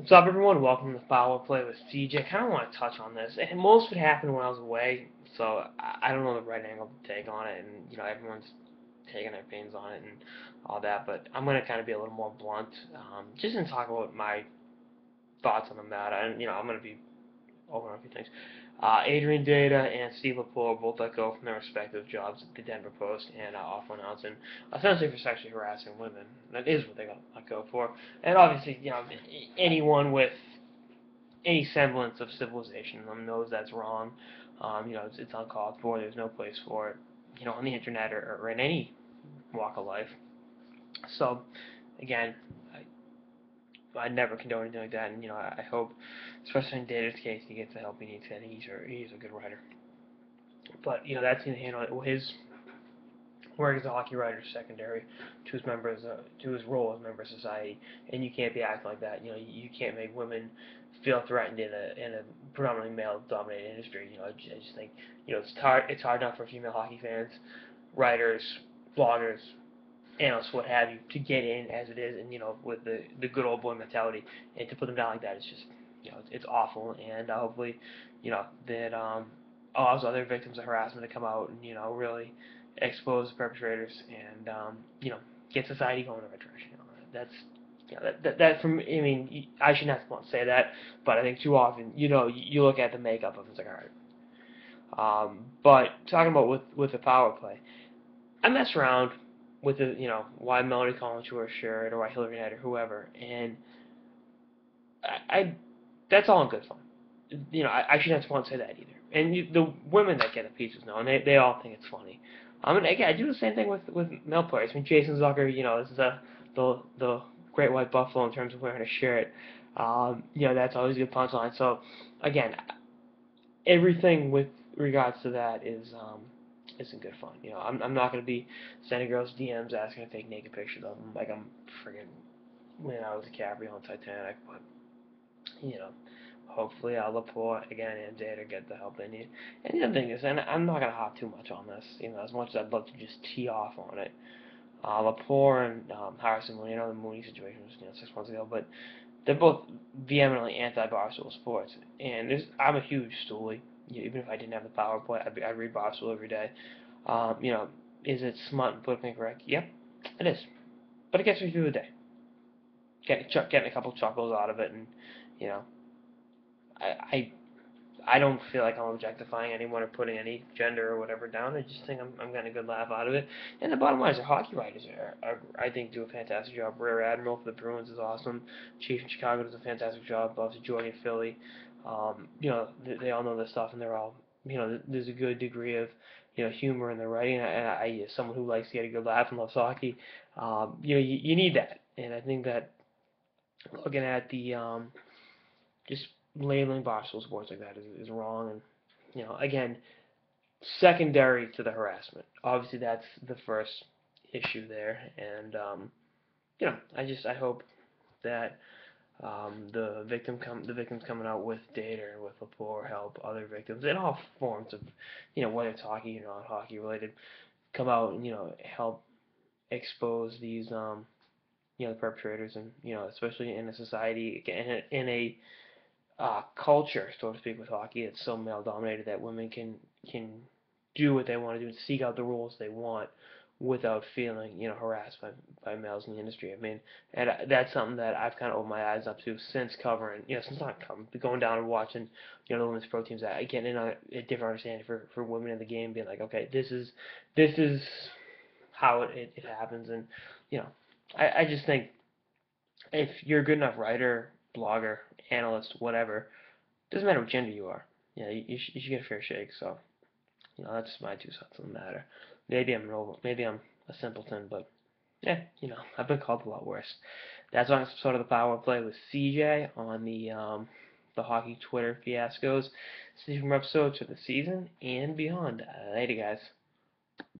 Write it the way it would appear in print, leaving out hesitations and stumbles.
What's up, everyone? Welcome to Power Play with CJ. I kind of want to touch on this, and most of it happened when I was away, so I don't know the right angle to take on it, and everyone's taking their opinions on it and all that. But I'm gonna kind of be a little more blunt, just in talk about my thoughts on the matter, and I'm gonna be over on a few things. Adrian Data and Steve Lepore both let go from their respective jobs at the Denver Post and Awful Announcing, essentially for sexually harassing women. That is what they got let go for. And obviously, anyone with any semblance of civilization knows that's wrong. It's uncalled for. There's no place for it, on the internet or in any walk of life. So, again, I never condone anything like that, and I hope, especially in Dater's case, he gets the help he needs. And he's a good writer. But that's in handle. His work as a hockey writer is secondary to his role as a member of society, and you can't be acting like that. You can't make women feel threatened in a predominantly male-dominated industry. I just think it's hard enough for female hockey fans, writers, bloggers, analysts, what have you, to get in as it is, and with the good old boy mentality, and to put them down like that, it's just it's awful, and hopefully that allows other victims of harassment to come out and really expose the perpetrators and get society going in the right direction. That from I mean I shouldn't have to say that, but I think too often you look at the makeup of it, it's like, all right. But talking about with the power play, I mess around with the why Melody Collins wore a shirt or why Hillary Head or whoever, and I that's all in good fun. I shouldn't have to say that either. And the women that get the pieces know, and they all think it's funny. And again, I do the same thing with male players. I mean, Jason Zucker, this is the Great White Buffalo in terms of wearing a shirt. That's always a good punchline. So again, everything with regards to that isn't good fun. I'm not gonna be sending girls DMs asking to take naked pictures of them like I'm friggin' Leonardo DiCaprio on Titanic, but hopefully Lepore again and Dater get the help they need. And the other thing is, and I'm not gonna hop too much on this, as much as I'd love to just tee off on it. Lepore and Harassment, the Mooney situation was 6 months ago, but they're both vehemently anti-Barstool Sports, and I'm a huge Stoolie. Even if I didn't have the power play, I'd read Barstool every day. Is it smart and politically correct? Yep, it is. But it gets me through the day. Getting a couple chuckles out of it, and I I don't feel like I'm objectifying anyone or putting any gender or whatever down. I just think I'm getting a good laugh out of it. And the bottom line is, the hockey writers I think, do a fantastic job. Rear Admiral for the Bruins is awesome. Chief in Chicago does a fantastic job. Obviously, Jordan in Philly. They all know this stuff, and they're all, there's a good degree of, humor in their writing. And I, as someone who likes to get a good laugh and loves hockey, you need that. And I think that looking at the just labeling Barstool Sports like that is wrong. And again, secondary to the harassment. Obviously, that's the first issue there, and I hope that the victims coming out with Dater and with Lepore help other victims in all forms of whether it's hockey or not hockey related, come out and help expose these the perpetrators, and especially in a society, in a culture, so to speak, with hockey. It's so male dominated that women can do what they want to do and seek out the roles they want without feeling harassed by males in the industry. I mean, and that's something that I've kind of opened my eyes up to since covering, since not covering, but going down and watching the women's pro teams. I get a different understanding for women in the game, being like, okay, this is how it happens. And I just think if you're a good enough writer, blogger, analyst, whatever, doesn't matter what gender you are. You should get a fair shake. So, that's just my 2 cents on the matter. Maybe I'm a simpleton, but yeah, I've been called a lot worse. That's on episode of the Power Play with CJ on the hockey Twitter fiascos. See you from episodes for the season and beyond. Later, guys.